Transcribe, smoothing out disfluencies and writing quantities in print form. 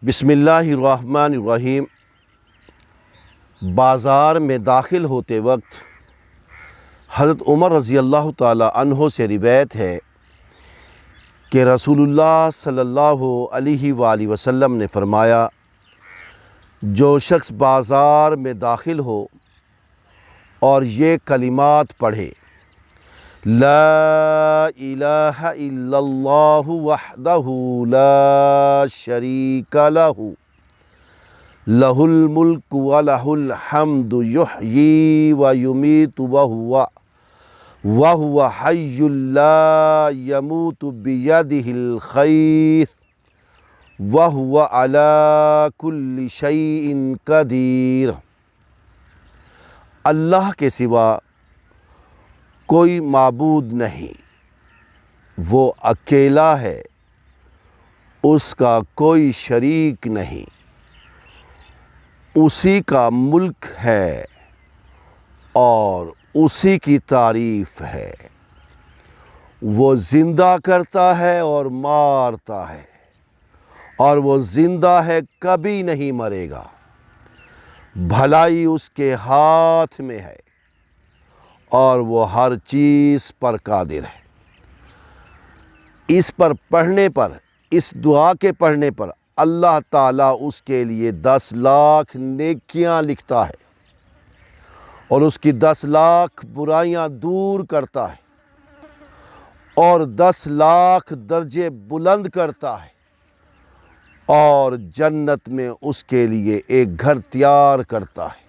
بسم اللہ الرحمن الرحیم۔ بازار میں داخل ہوتے وقت حضرت عمر رضی اللہ تعالی عنہ سے روایت ہے کہ رسول اللہ صلی اللہ علیہ وآلہ وسلم نے فرمایا، جو شخص بازار میں داخل ہو اور یہ کلمات پڑھے، لا الہ الا اللہ وحدہ لا شریک لہ لہ الملک ولہ الحمد یحیی ویمیت وہو حی لا یموت بیدہ الخیر وہو علی کل شیء قدیر۔ اللہ کے سوا کوئی معبود نہیں، وہ اکیلا ہے، اس کا کوئی شریک نہیں، اسی کا ملک ہے اور اسی کی تعریف ہے، وہ زندہ کرتا ہے اور مارتا ہے، اور وہ زندہ ہے، کبھی نہیں مرے گا، بھلائی اس کے ہاتھ میں ہے اور وہ ہر چیز پر قادر ہے۔ اس پر پڑھنے پر، اس دعا کے پڑھنے پر اللہ تعالیٰ اس کے لیے 10 لاکھ نیکیاں لکھتا ہے اور اس کی 10 لاکھ برائیاں دور کرتا ہے اور 10 لاکھ درجے بلند کرتا ہے، اور جنت میں اس کے لیے ایک گھر تیار کرتا ہے۔